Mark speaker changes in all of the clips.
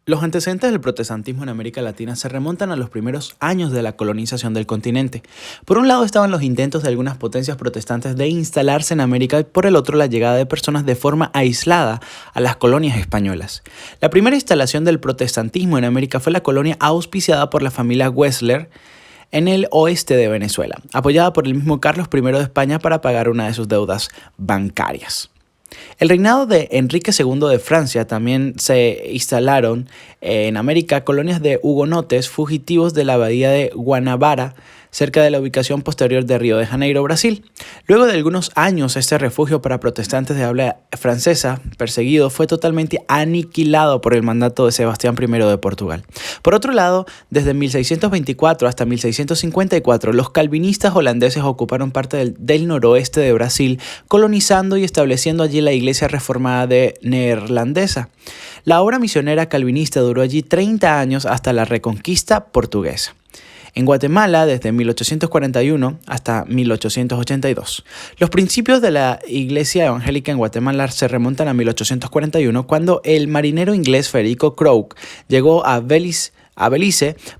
Speaker 1: Los antecedentes del protestantismo en América Latina se remontan a los primeros años de la colonización del continente. Por un lado estaban los intentos de algunas potencias protestantes de instalarse en América y por el otro la llegada de personas de forma aislada a las colonias españolas. La primera instalación del protestantismo en América fue la colonia auspiciada por la familia Wetzler en el oeste de Venezuela, apoyada por el mismo Carlos I de España para pagar una de sus deudas bancarias. El reinado de Enrique II de Francia también se instalaron en América colonias de hugonotes fugitivos de la abadía de Guanabara, cerca de la ubicación posterior de Río de Janeiro, Brasil. Luego de algunos años, este refugio para protestantes de habla francesa perseguido fue totalmente aniquilado por el mandato de Sebastián I de Portugal. Por otro lado, desde 1624 hasta 1654, los calvinistas holandeses ocuparon parte del noroeste de Brasil, colonizando y estableciendo allí la iglesia reformada de neerlandesa. La obra misionera calvinista duró allí 30 años hasta la reconquista portuguesa. En Guatemala, desde 1841 hasta 1882. Los principios de la Iglesia Evangélica en Guatemala se remontan a 1841, cuando el marinero inglés Federico Crowe llegó a Belice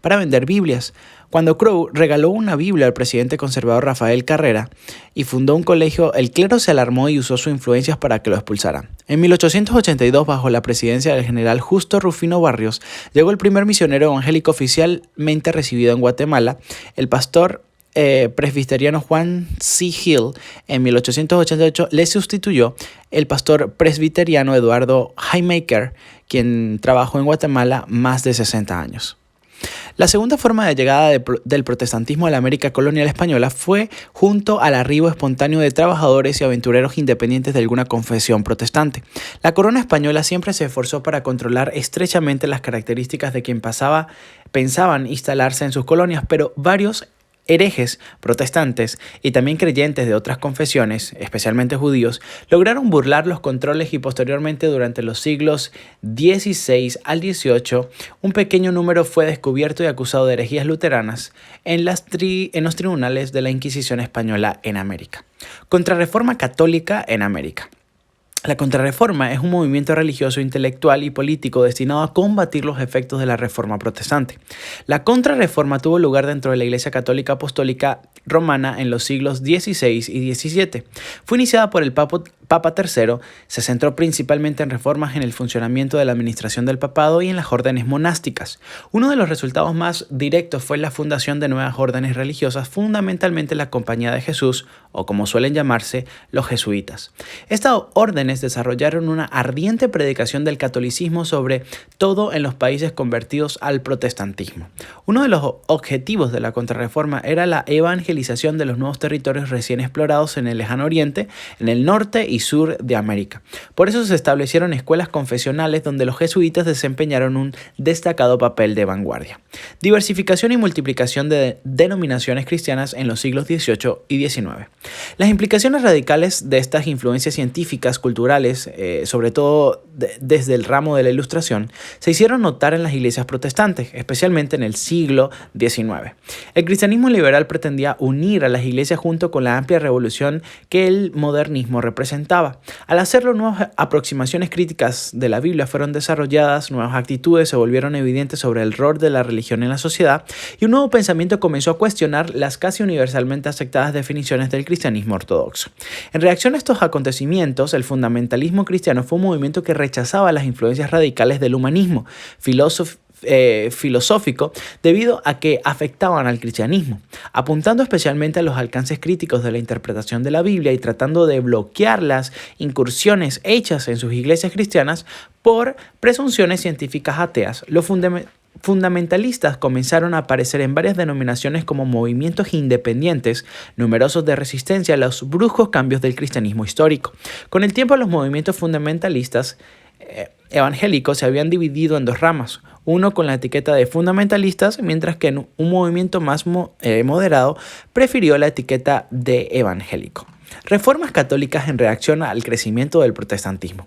Speaker 1: para vender Biblias. Cuando Crowe regaló una Biblia al presidente conservador Rafael Carrera y fundó un colegio, el clero se alarmó y usó sus influencias para que lo expulsaran. En 1882, bajo la presidencia del general Justo Rufino Barrios, llegó el primer misionero evangélico oficialmente recibido en Guatemala, el pastor presbiteriano Juan C. Hill. En 1888 le sustituyó el pastor presbiteriano Eduardo Haymaker, quien trabajó en Guatemala más de 60 años. La segunda forma de llegada del protestantismo a la América colonial española fue junto al arribo espontáneo de trabajadores y aventureros independientes de alguna confesión protestante. La corona española siempre se esforzó para controlar estrechamente las características de quien pensaban instalarse en sus colonias, pero varios herejes protestantes y también creyentes de otras confesiones, especialmente judíos, lograron burlar los controles y posteriormente durante los siglos XVI al XVIII, un pequeño número fue descubierto y acusado de herejías luteranas en los tribunales de la Inquisición española en América. Contrarreforma católica en América. La Contrarreforma es un movimiento religioso, intelectual y político destinado a combatir los efectos de la Reforma protestante. La Contrarreforma tuvo lugar dentro de la Iglesia Católica Apostólica Romana en los siglos XVI y XVII. Fue iniciada por el Papa III, se centró principalmente en reformas en el funcionamiento de la administración del papado y en las órdenes monásticas. Uno de los resultados más directos fue la fundación de nuevas órdenes religiosas, fundamentalmente la Compañía de Jesús, o como suelen llamarse, los jesuitas. Estas órdenes desarrollaron una ardiente predicación del catolicismo, sobre todo en los países convertidos al protestantismo. Uno de los objetivos de la Contrarreforma era la evangelización de los nuevos territorios recién explorados en el Lejano Oriente, en el norte y sur de América. Por eso se establecieron escuelas confesionales donde los jesuitas desempeñaron un destacado papel de vanguardia. Diversificación y multiplicación de denominaciones cristianas en los siglos XVIII y XIX. Las implicaciones radicales de estas influencias científicas, culturales, sobre todo desde el ramo de la Ilustración, se hicieron notar en las iglesias protestantes, especialmente en el siglo XIX. El cristianismo liberal pretendía unir a las iglesias junto con la amplia revolución que el modernismo representaba. Al hacerlo, nuevas aproximaciones críticas de la Biblia fueron desarrolladas, nuevas actitudes se volvieron evidentes sobre el rol de la religión en la sociedad y un nuevo pensamiento comenzó a cuestionar las casi universalmente aceptadas definiciones del cristianismo ortodoxo. En reacción a estos acontecimientos, el fundamentalismo cristiano fue un movimiento que rechazaba las influencias radicales del humanismo filosófico debido a que afectaban al cristianismo, apuntando especialmente a los alcances críticos de la interpretación de la Biblia y tratando de bloquear las incursiones hechas en sus iglesias cristianas por presunciones científicas ateas. Los fundamentalistas comenzaron a aparecer en varias denominaciones como movimientos independientes, numerosos de resistencia a los bruscos cambios del cristianismo histórico. Con el tiempo, los movimientos fundamentalistas evangélicos se habían dividido en dos ramas, uno con la etiqueta de fundamentalistas, mientras que un movimiento más moderado prefirió la etiqueta de evangélico. Reformas católicas en reacción al crecimiento del protestantismo.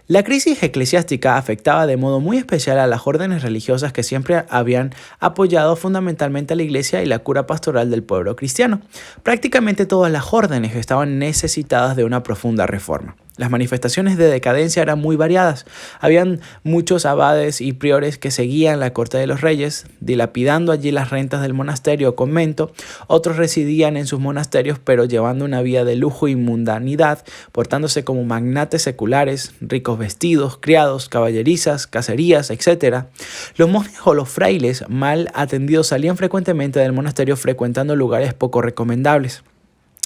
Speaker 1: La crisis eclesiástica afectaba de modo muy especial a las órdenes religiosas que siempre habían apoyado fundamentalmente a la iglesia y la cura pastoral del pueblo cristiano. Prácticamente todas las órdenes estaban necesitadas de una profunda reforma. Las manifestaciones de decadencia eran muy variadas. Habían muchos abades y priores que seguían la corte de los reyes, dilapidando allí las rentas del monasterio o convento. Otros residían en sus monasterios, pero llevando una vida de lujo y mundanidad, portándose como magnates seculares, ricos vestidos, criados, caballerizas, cacerías, etc. Los monjes o los frailes mal atendidos salían frecuentemente del monasterio frecuentando lugares poco recomendables.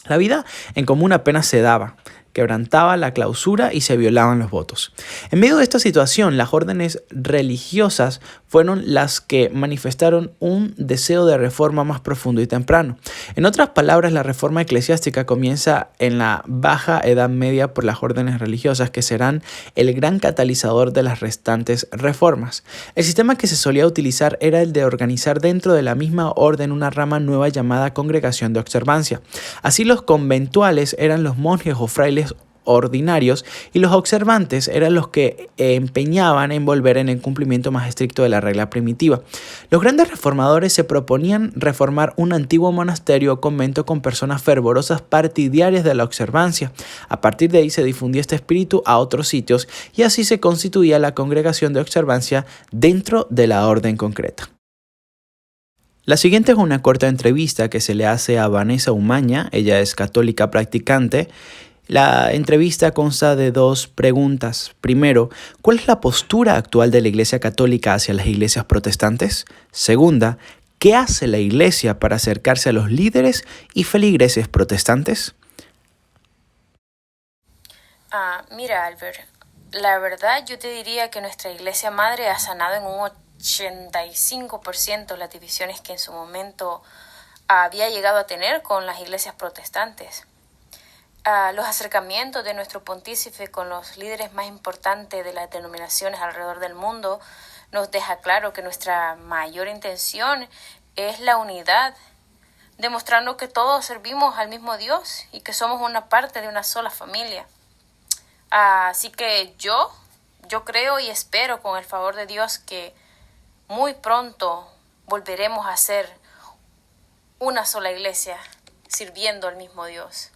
Speaker 1: La vida en común apenas se daba, quebrantaba la clausura y se violaban los votos. En medio de esta situación, las órdenes religiosas fueron las que manifestaron un deseo de reforma más profundo y temprano. En otras palabras, la reforma eclesiástica comienza en la Baja Edad Media por las órdenes religiosas, que serán el gran catalizador de las restantes reformas. El sistema que se solía utilizar era el de organizar dentro de la misma orden una rama nueva llamada Congregación de Observancia. Así, los conventuales eran los monjes o frailes ordinarios y los observantes eran los que empeñaban en volver en el cumplimiento más estricto de la regla primitiva. Los grandes reformadores se proponían reformar un antiguo monasterio o convento con personas fervorosas partidarias de la observancia. A partir de ahí se difundía este espíritu a otros sitios y así se constituía la congregación de observancia dentro de la orden concreta. La siguiente es una corta entrevista que se le hace a Vanessa Umaña. Ella es católica practicante. La entrevista consta de 2 preguntas. Primero, ¿cuál es la postura actual de la Iglesia Católica hacia las iglesias protestantes? Segunda, ¿qué hace la Iglesia para acercarse a los líderes y feligreses protestantes?
Speaker 2: Mira, Albert, la verdad yo te diría que nuestra Iglesia Madre ha sanado en un 85% las divisiones que en su momento había llegado a tener con las iglesias protestantes. Los acercamientos de nuestro pontífice con los líderes más importantes de las denominaciones alrededor del mundo nos deja claro que nuestra mayor intención es la unidad, demostrando que todos servimos al mismo Dios y que somos una parte de una sola familia. Así que yo creo y espero con el favor de Dios que muy pronto volveremos a ser una sola iglesia sirviendo al mismo Dios.